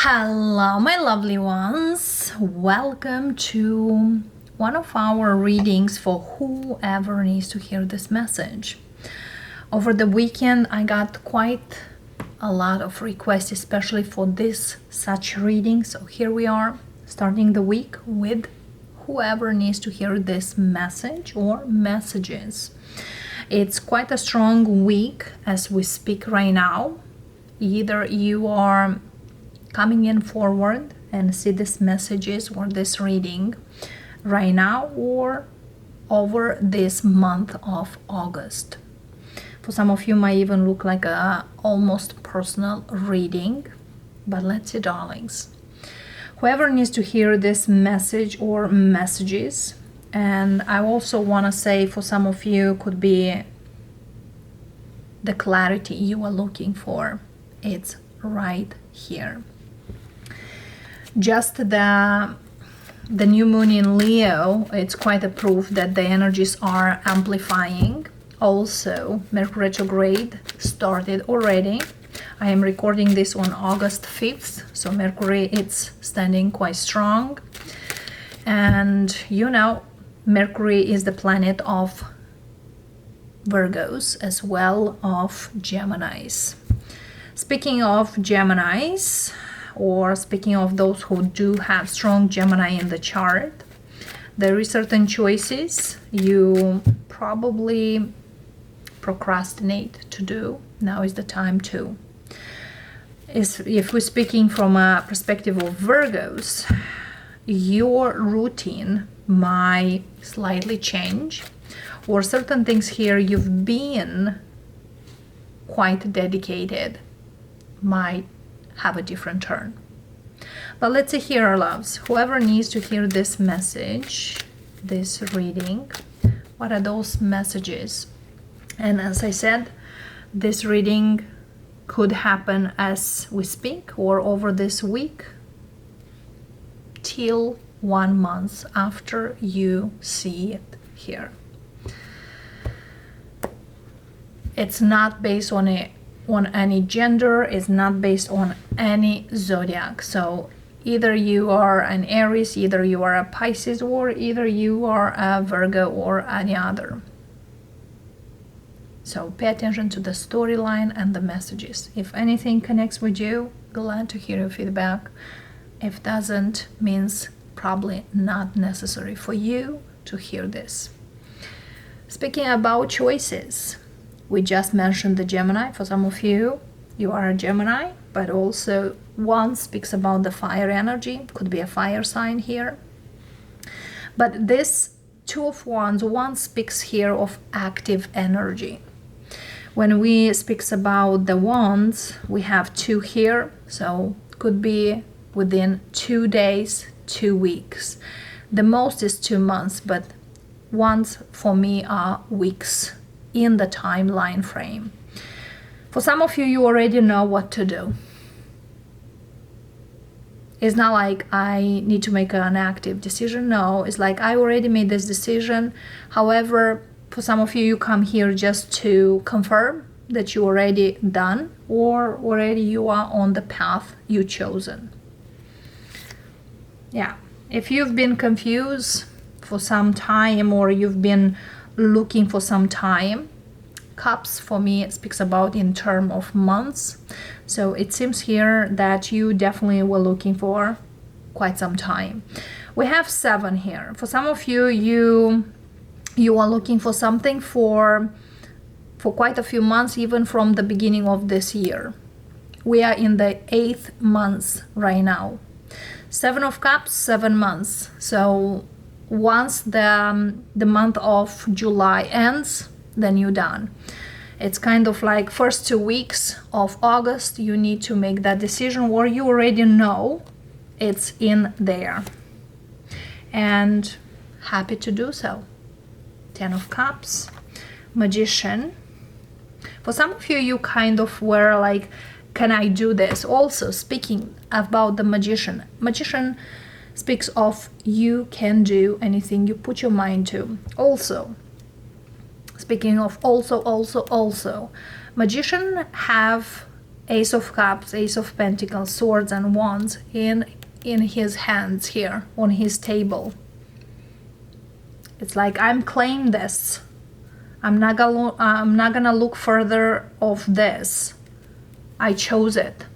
Hello, my lovely ones. Welcome to one of our readings for whoever needs to hear this message. Over the weekend, I got quite a lot of requests, especially for this such reading. So here we are, starting the week with whoever needs to hear this message or messages. It's quite a strong week as we speak right now. Either you are coming in forward and see these messages or this reading right now or over this month of August. For some of you might even look like a almost personal reading, but let's see, darlings. Whoever needs to hear this message or messages, and I also want to say for some of you could be the clarity you are looking for. It's right here. Just the new moon in Leo, it's quite a proof that the energies are amplifying. Also, Mercury retrograde started already. I am recording this on August 5th, so Mercury it's standing quite strong. And you know, Mercury is the planet of Virgos as well of Geminis. Speaking of Geminis, or speaking of those who do have strong Gemini in the chart, there is certain choices you probably procrastinate to do. Now is the time to. If we're speaking from a perspective of Virgos, your routine might slightly change, or certain things here you've been quite dedicated might have a different turn. But let's see here, our loves. Whoever needs to hear this message, this reading, what are those messages? And as I said, this reading could happen as we speak or over this week till 1 month after you see it here. It's not based on any gender, is not based on any zodiac. So either you are an Aries, either you are a Pisces, or either you are a Virgo or any other. So pay attention to the storyline and the messages. If anything connects with you, glad to hear your feedback. If doesn't, means probably not necessary for you to hear this. Speaking about choices, we just mentioned the Gemini. For some of you, you are a Gemini, but also one speaks about the fire energy. Could be a fire sign here. But this Two of Wands, one speaks here of active energy. When we speaks about the wands, we have 2 here. So could be within 2 days, 2 weeks. The most is 2 months, but wands for me are weeks in the timeline frame. For some of you, you already know what to do. It's not like I need to make an active decision. No, it's like I already made this decision. However, for some of you, you come here just to confirm that you already done or already you are on the path you chosen. Yeah, if you've been confused for some time or you've been looking for some time, Cups for me it speaks about in term of months. So it seems here that you definitely were looking for quite some time. We have 7 here. For some of you, you are looking for something for quite a few months, even from the beginning of this year. We are in the 8th month right now. 7 of Cups, 7 months. So once the month of July ends, then you're done. It's kind of like first 2 weeks of August, you need to make that decision, or you already know it's in there. And happy to do so. 10 of Cups, Magician. For some of you, you kind of were like, can I do this? Also, speaking about the Magician. Magician speaks of you can do anything you put your mind to. Also, speaking of also, Magician have Ace of Cups, Ace of Pentacles, Swords and Wands in his hands here on his table. It's like, I'm claiming this. I'm not gonna look further of this. I chose it.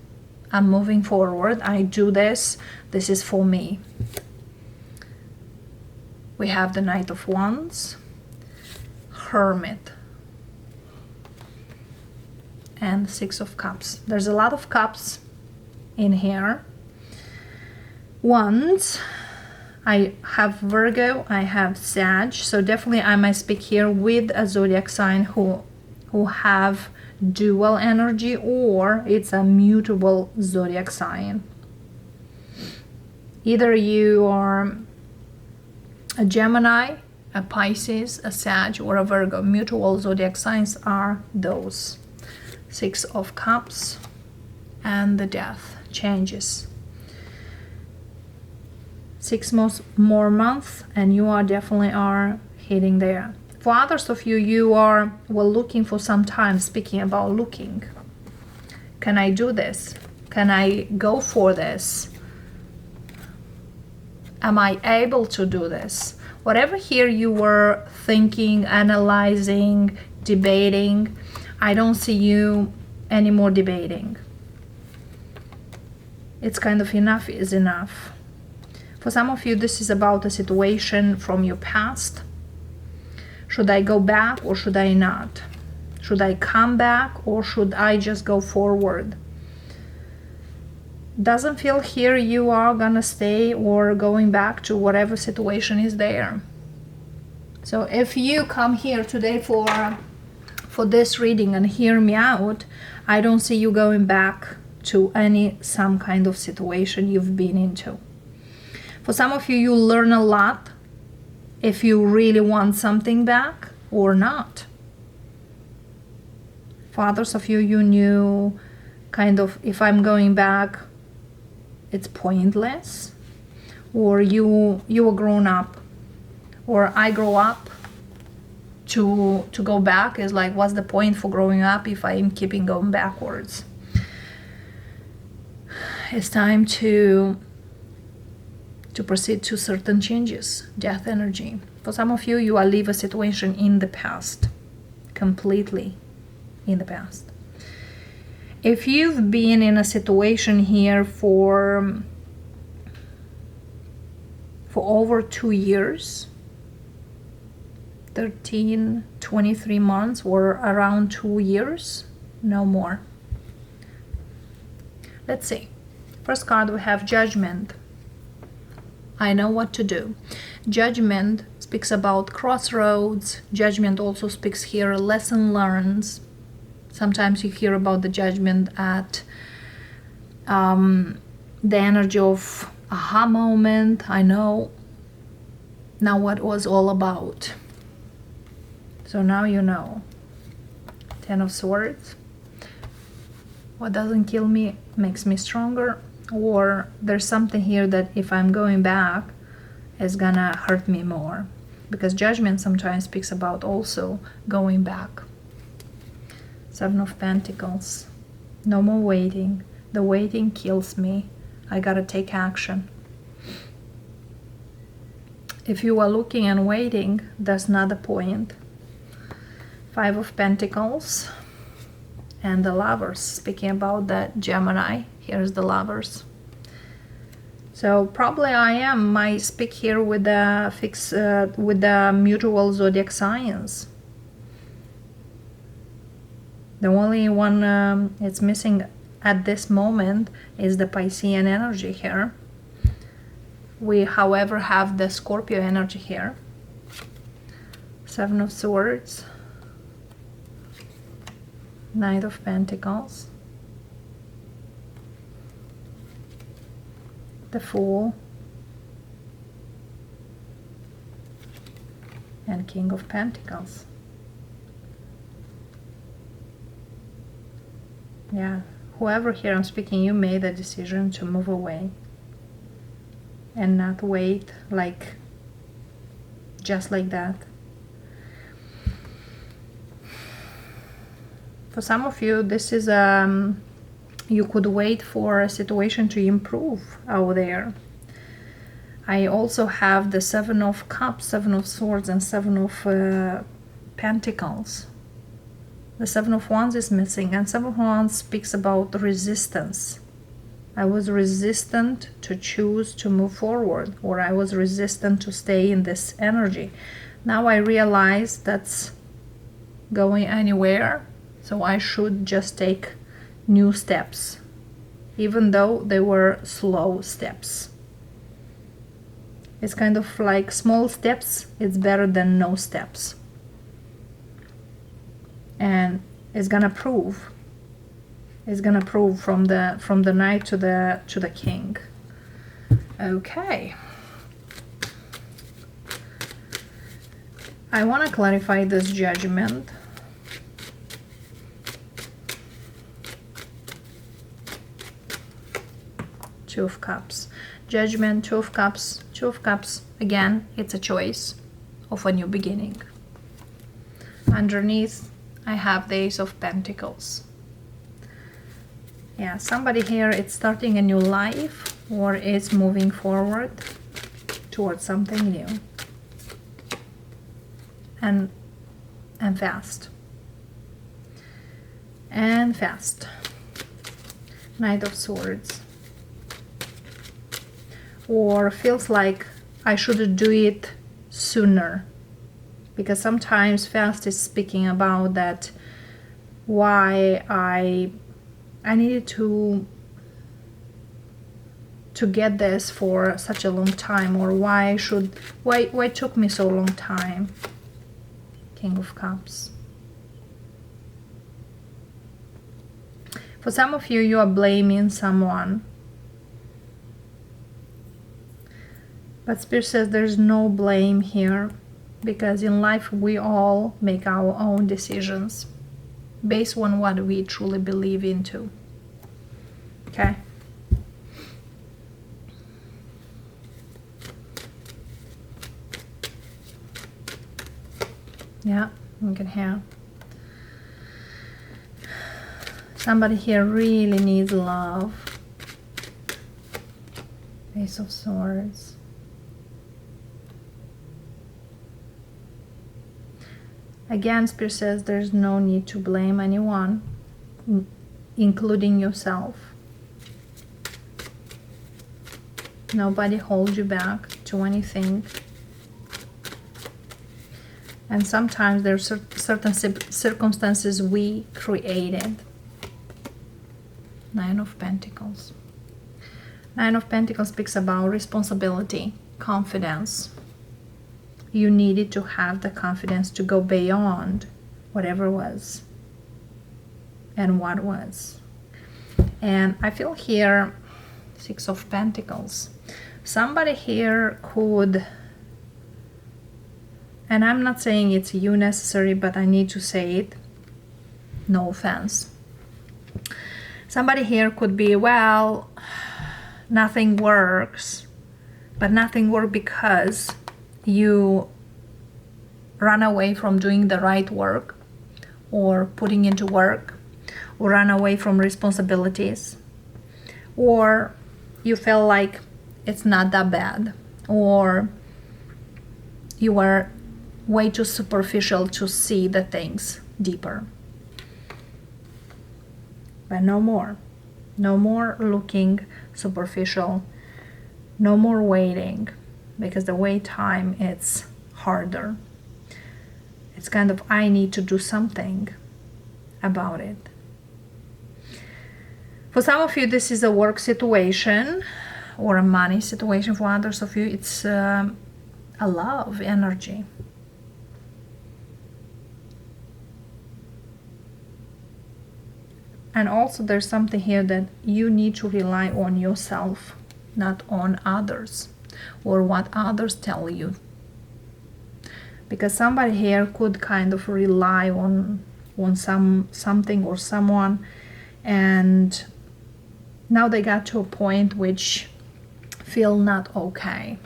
I'm moving forward. I do this. This is for me. We have the Knight of Wands, Hermit, and Six of Cups. There's a lot of cups in here. Wands. I have Virgo, I have Sag, so definitely I might speak here with a zodiac sign who have dual energy, or it's a mutable zodiac sign. Either you are a Gemini, a Pisces, a Sag, or a Virgo. Mutual zodiac signs are those. Six of Cups and the Death, changes. 6 more months and you are definitely hitting there. For others of you, you are looking for some time, speaking about looking. Can I do this? Can I go for this? Am I able to do this? Whatever here you were thinking, analyzing, debating, I don't see you anymore debating. It's kind of enough is enough. For some of you, this is about a situation from your past. Should I go back or should I not? Should I come back or should I just go forward? Doesn't feel here you are gonna stay or going back to whatever situation is there. So if you come here today for this reading and hear me out, I don't see you going back to some kind of situation you've been into. For some of you, you learn a lot if you really want something back or not. For others of you, you knew kind of, if I'm going back, it's pointless. Or you were grown up, or I grow up. To go back is like, what's the point for growing up if I'm keeping going backwards? It's time to proceed to certain changes. Death energy. For some of you, you are leave a situation in the past, completely in the past. If you've been in a situation here for over 2 years, 13, 23 months, or around 2 years, no more. Let's see. First card, we have Judgment. I know what to do. Judgment speaks about crossroads. Judgment also speaks here lesson learned. Sometimes you hear about the judgment at the energy of aha moment. I know now what it was all about. So now you know. 10 of Swords. What doesn't kill me makes me stronger. Or there's something here that if I'm going back, is gonna hurt me more. Because Judgment sometimes speaks about also going back. 7 of Pentacles. No more waiting. The waiting kills me. I gotta take action. If you are looking and waiting, that's not the point. 5 of Pentacles. And the Lovers, speaking about that Gemini. Here's the Lovers. So probably I might speak here with the mutual zodiac signs. The only one it's missing at this moment is the Piscean energy here. We, however, have the Scorpio energy here. 7 of Swords. Knight of Pentacles. The Fool. And King of Pentacles. Yeah, whoever here I'm speaking, you made a decision to move away. And not wait like just like that. For some of you, this is You could wait for a situation to improve out there. I also have the Seven of Cups, Seven of Swords, and Seven of Pentacles. The Seven of Wands is missing, and Seven of Wands speaks about resistance. I was resistant to choose to move forward, or I was resistant to stay in this energy. Now I realize that's going anywhere, so I should just take new steps, even though they were slow steps. It's kind of like small steps, it's better than no steps. And it's gonna prove. It's gonna prove from the Knight to the King. Okay. I want to clarify this Judgment. Two of Cups. Judgment, Two of Cups, Two of Cups. Again, it's a choice of a new beginning. Underneath, I have the Ace of Pentacles. Yeah, somebody here is starting a new life or is moving forward towards something new. And fast. And fast. Knight of Swords. Or feels like I should do it sooner, because sometimes fast is speaking about that why I needed to get this for such a long time, or why it took me so long time. King of Cups. For some of you, you are blaming someone. But Spirit says there's no blame here, because in life we all make our own decisions based on what we truly believe into. Okay? Yeah, we can hear. Somebody here really needs love. Ace of Swords. Again, Spirit says there's no need to blame anyone, including yourself. Nobody holds you back to anything. And sometimes there are certain circumstances we created. Nine of Pentacles. Nine of Pentacles speaks about responsibility, confidence. You needed to have the confidence to go beyond whatever was and what was. And I feel here, Six of Pentacles. Somebody here could, and I'm not saying it's you necessary, but I need to say it, no offense. Somebody here could be, well, nothing works, but nothing worked because you run away from doing the right work, or putting into work, or run away from responsibilities, or you feel like it's not that bad, or you are way too superficial to see the things deeper. But no more. No more looking superficial. No more waiting, because the wait time, it's harder. It's kind of, I need to do something about it. For some of you, this is a work situation or a money situation. For others of you, it's a love energy. And also there's something here that you need to rely on yourself, not on others or what others tell you. Because somebody here could kind of rely on something or someone, and now they got to a point which feel not okay.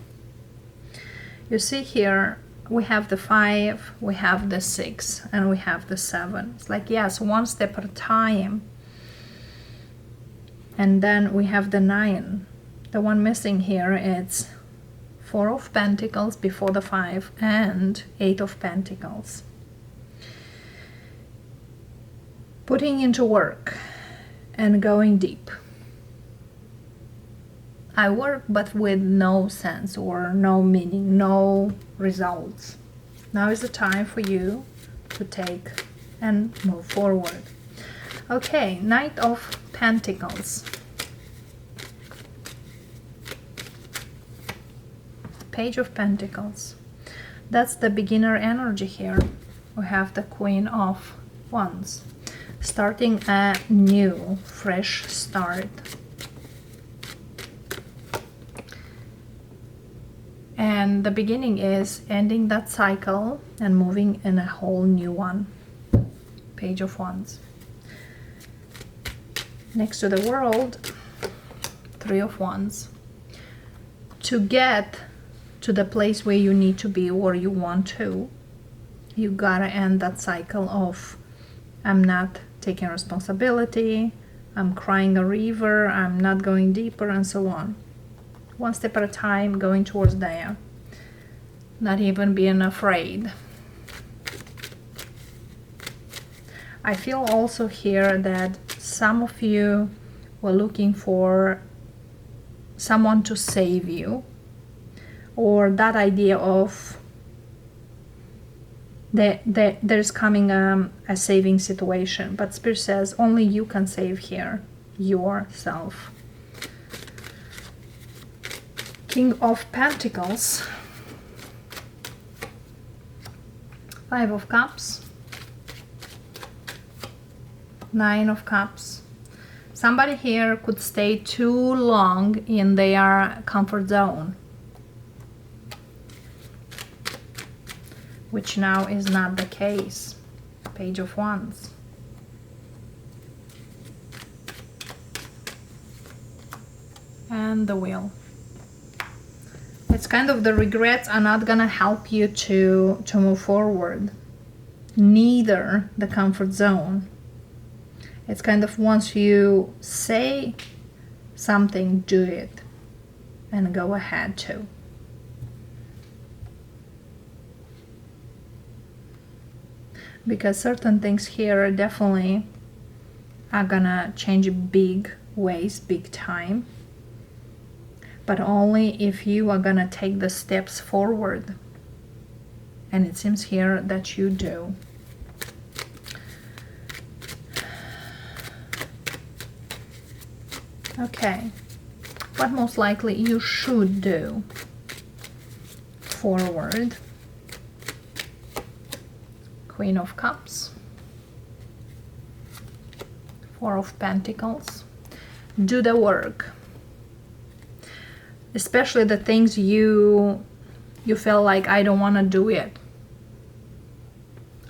You see here, we have the 5, we have the 6, and we have the 7. It's like, yes, one step at a time. And then we have the 9. The one missing here is 4 of Pentacles before the 5 and 8 of Pentacles. Putting into work and going deep. I work but with no sense or no meaning, no results. Now is the time for you to take and move forward. Okay, Knight of Pentacles. Page of Pentacles. That's the beginner energy here. We have the Queen of Wands. Starting a new, fresh start. And the beginning is ending that cycle and moving in a whole new one. Page of Wands. Next to the World, 3 of Wands. To get to the place where you need to be or you want to, you gotta end that cycle of I'm not taking responsibility, I'm crying a river, I'm not going deeper, and so on. One step at a time, going towards there. Not even being afraid. I feel also here that some of you were looking for someone to save you, or that idea of there's coming a saving situation, but Spirit says only you can save here yourself. King of Pentacles, 5 of Cups, 9 of Cups. Somebody here could stay too long in their comfort zone, which now is not the case. Page of Wands. And the Wheel. It's kind of the regrets are not gonna help you to move forward. Neither the comfort zone. It's kind of once you say something, do it and go ahead to. Because certain things here definitely are gonna change big ways, big time. But only if you are gonna take the steps forward. And it seems here that you do. Okay, what most likely you should do forward. Queen of Cups, 4 of Pentacles. Do the work, especially the things you feel like I don't want to do it,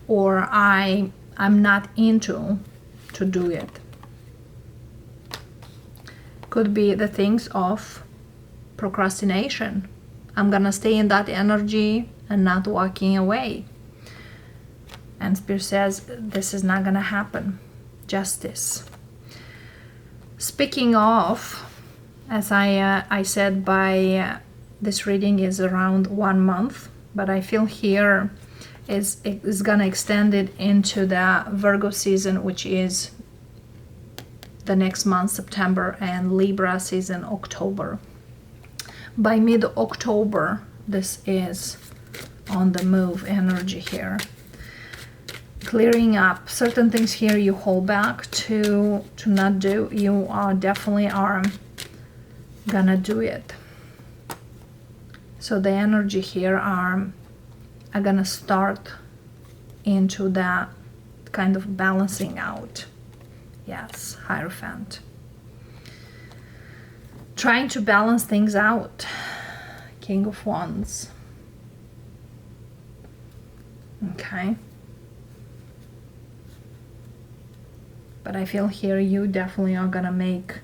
or I'm not into to do it. Could be the things of procrastination. I'm gonna stay in that energy and not walking away. And Spirit says this is not gonna happen. Justice. Speaking of, as I said, by this reading is around 1 month, but I feel here is gonna extend it into the Virgo season, which is the next month, September, and Libra season, October. By mid-October, this is on the move energy here. Clearing up certain things here you hold back to not do. You are definitely are gonna do it. So the energy here are gonna start into that kind of balancing out. Yes, Hierophant. Trying to balance things out. King of Wands. Okay. But I feel here you definitely are gonna make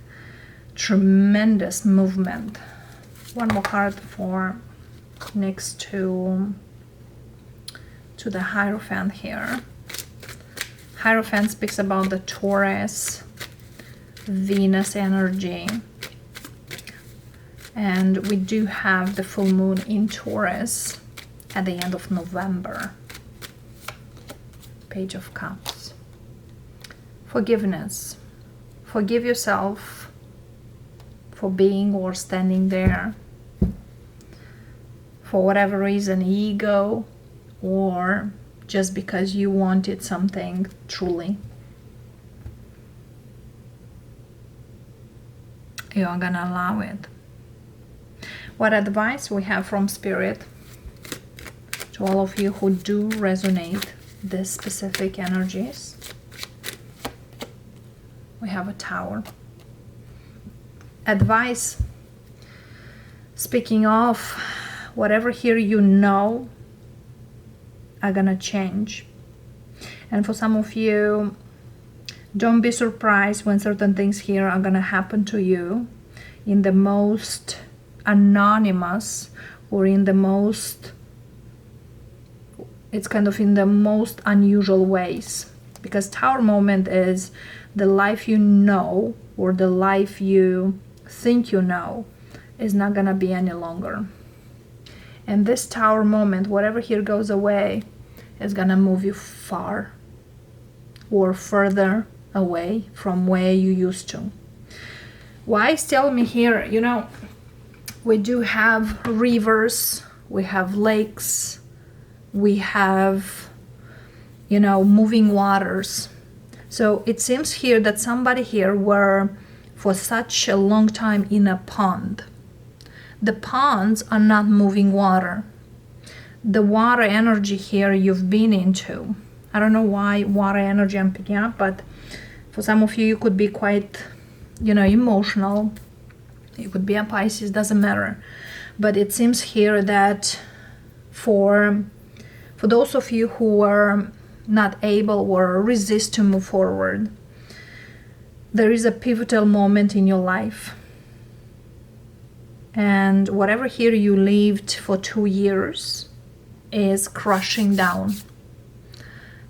tremendous movement. One more card for next to the Hierophant here. Hierophant speaks about the Taurus, Venus energy. And we do have the full moon in Taurus at the end of November. Page of Cups. Forgiveness. Forgive yourself for being or standing there for whatever reason, ego, or just because you wanted something truly. You are gonna allow it. What advice we have from Spirit to all of you who do resonate these specific energies? We have a Tower. Advice, speaking of, whatever here you know are gonna change. And for some of you, don't be surprised when certain things here are gonna happen to you in the most anonymous or in the most, it's kind of in the most unusual ways. Because Tower moment is the life you know, or the life you think you know, is not gonna be any longer. And this Tower moment, whatever here goes away, is gonna move you far or further away from where you used to. Why is telling me here, you know, we do have rivers, we have lakes, we have, you know, moving waters. So it seems here that somebody here were for such a long time in a pond. The ponds are not moving water. The water energy here you've been into. I don't know why water energy I'm picking up, but for some of you, you could be quite, you know, emotional. You could be a Pisces, doesn't matter. But it seems here that for those of you who are not able or resist to move forward, there is a pivotal moment in your life. And whatever here you lived for 2 years is crushing down.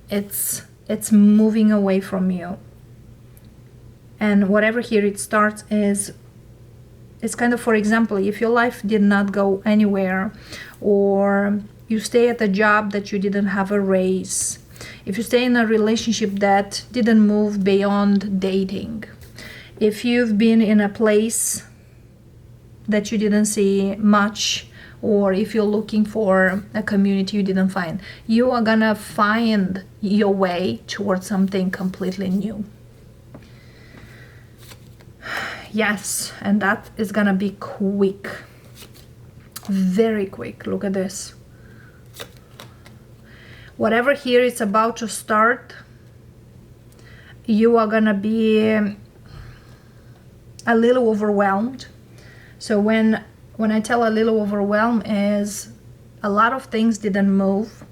It's moving away from you. And whatever here it starts is, it's kind of, for example, if your life did not go anywhere, or you stay at a job that you didn't have a raise, if you stay in a relationship that didn't move beyond dating, if you've been in a place that you didn't see much, or if you're looking for a community you didn't find, you are gonna find your way towards something completely new. Yes, and that is gonna be quick, very quick. Look at this. Whatever here is about to start, you are gonna be a little overwhelmed. So when I tell a little overwhelmed, is a lot of things didn't move,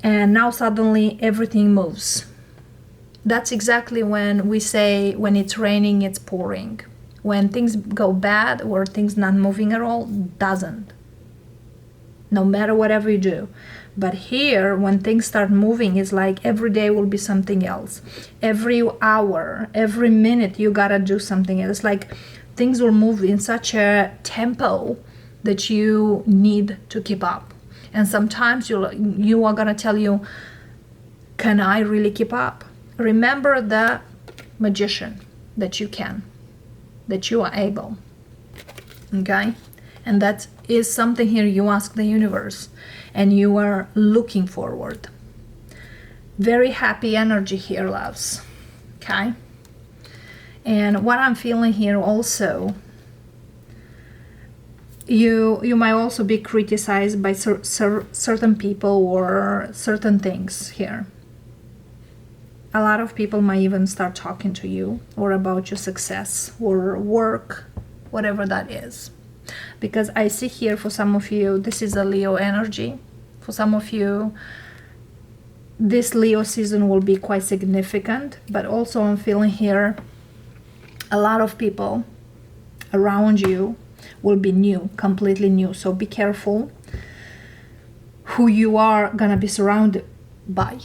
and now suddenly everything moves. That's exactly when we say when it's raining, it's pouring. When things go bad or things not moving at all, doesn't. No matter whatever you do. But here, when things start moving, it's like every day will be something else. Every hour, every minute, you gotta do something else. It's like things will move in such a tempo that you need to keep up. And sometimes you are gonna tell you, can I really keep up? Remember the Magician, that you can, that you are able. Okay? And that is something here you ask the universe, and you are looking forward. Very happy energy here, loves. Okay? And what I'm feeling here also, you might also be criticized by certain people or certain things here. A lot of people might even start talking to you or about your success or work, whatever that is. Because I see here for some of you, this is a Leo energy. For some of you, this Leo season will be quite significant, but also I'm feeling here a lot of people around you will be new, completely new. So be careful who you are gonna be surrounded by,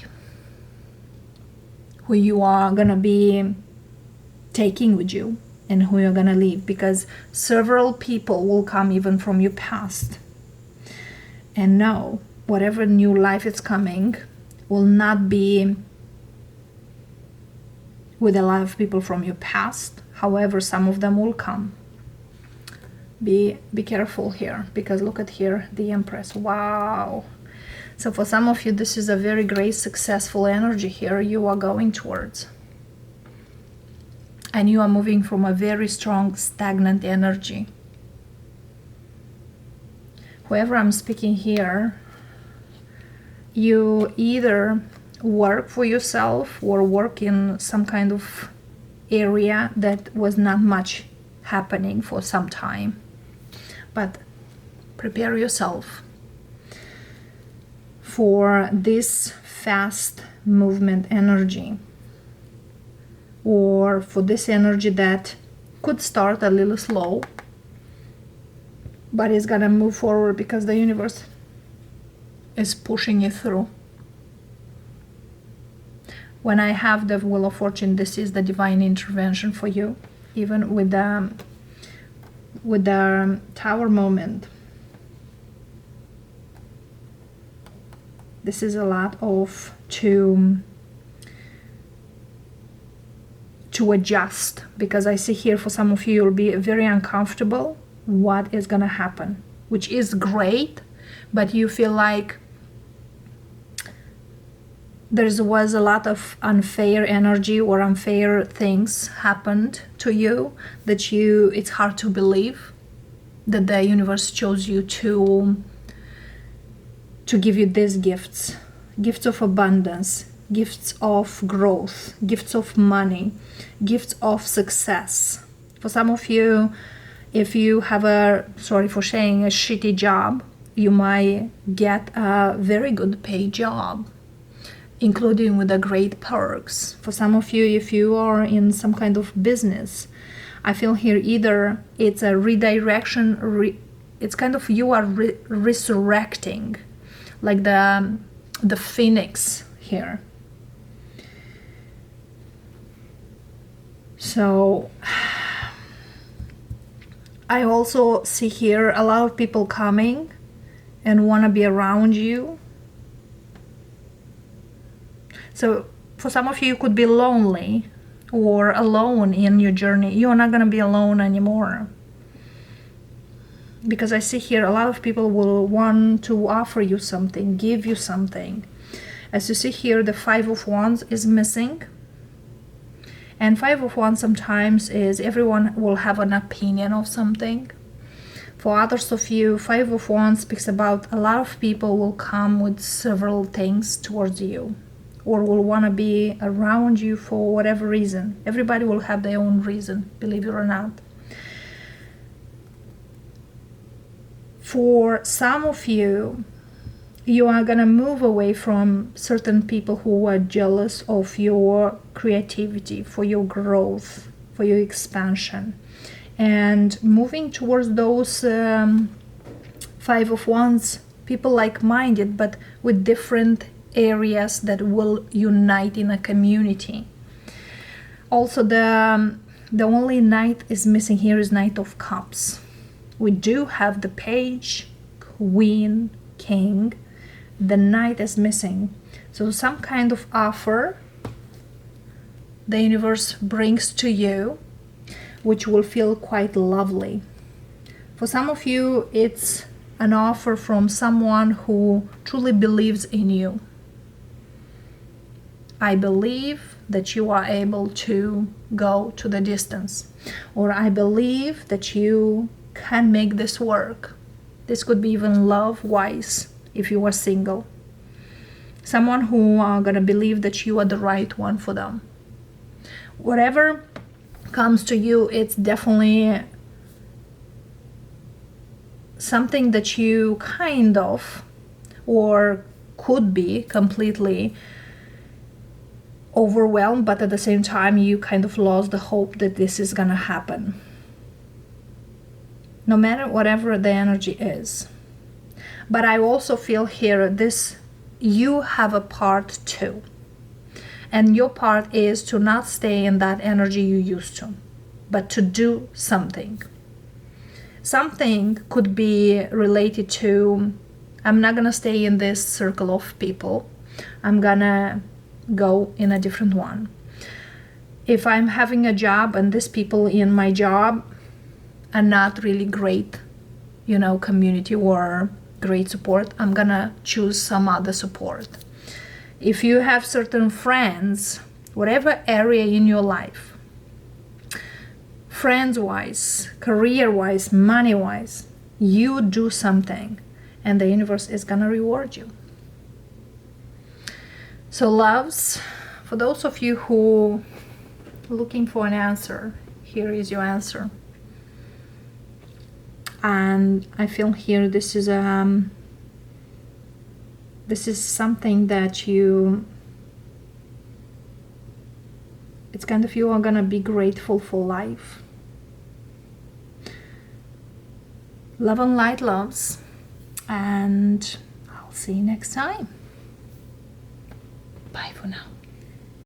who you are gonna be taking with you and who you're gonna leave, because several people will come even from your past. And no, whatever new life is coming will not be with a lot of people from your past. However, some of them will come. Be careful here, because look at here, the Empress. Wow. So for some of you, this is a very great, successful energy here you are going towards. And you are moving from a very strong, stagnant energy. Whoever I'm speaking here, you either work for yourself or work in some kind of area that was not much happening for some time. But prepare yourself for this fast movement energy, or for this energy that could start a little slow, but it's gonna move forward because the universe is pushing you through. When I have the Wheel of Fortune, this is the divine intervention for you, even with the Tower moment. This is a lot of to adjust, because I see here for some of you, you'll be very uncomfortable what is gonna happen, which is great, but you feel like there was a lot of unfair energy or unfair things happened to you that it's hard to believe that the universe chose you to give you these gifts of abundance, gifts of growth, gifts of money, gifts of success. For some of you, if you have sorry for saying, a shitty job, you might get a very good paid job, including with the great perks. For some of you, if you are in some kind of business, I feel here either it's a redirection, it's kind of you are resurrecting, like the phoenix here. So I also see here a lot of people coming and want to be around you. So for some of you, you could be lonely or alone in your journey. You're not going to be alone anymore. Because I see here a lot of people will want to offer you something, give you something. As you see here, the Five of Wands is missing. And Five of Wands sometimes is everyone will have an opinion of something. For others of you, Five of Wands speaks about a lot of people will come with several things towards you, or will want to be around you for whatever reason. Everybody will have their own reason, believe it or not. For some of you, you are going to move away from certain people who are jealous of your creativity, for your growth, for your expansion, and moving towards those Five of Wands, people like-minded, but with different areas that will unite in a community. Also, the only knight is missing here is Knight of Cups. We do have the Page, Queen, King. The Knight is missing. So some kind of offer the universe brings to you, which will feel quite lovely. For some of you, it's an offer from someone who truly believes in you. I believe that you are able to go to the distance, or I believe that you can make this work. This could be even love-wise if you are single. Someone who are gonna believe that you are the right one for them. Whatever comes to you, it's definitely something that you kind of, or could be completely overwhelmed, but at the same time you kind of lost the hope that this is gonna happen. No matter whatever the energy is. But I also feel here this, you have a part too. And your part is to not stay in that energy you used to, but to do something. Something could be related to, I'm not gonna stay in this circle of people. I'm gonna go in a different one. If I'm having a job and these people in my job are not really great, community or great support, I'm gonna choose some other support. If you have certain friends, whatever area in your life, friends-wise, career-wise, money-wise, you do something and the universe is gonna reward you. So loves, for those of you who are looking for an answer, here is your answer. And I feel here this is something that it's kind of, you are gonna be grateful for life. Love and light, loves, and I'll see you next time. Bye for now.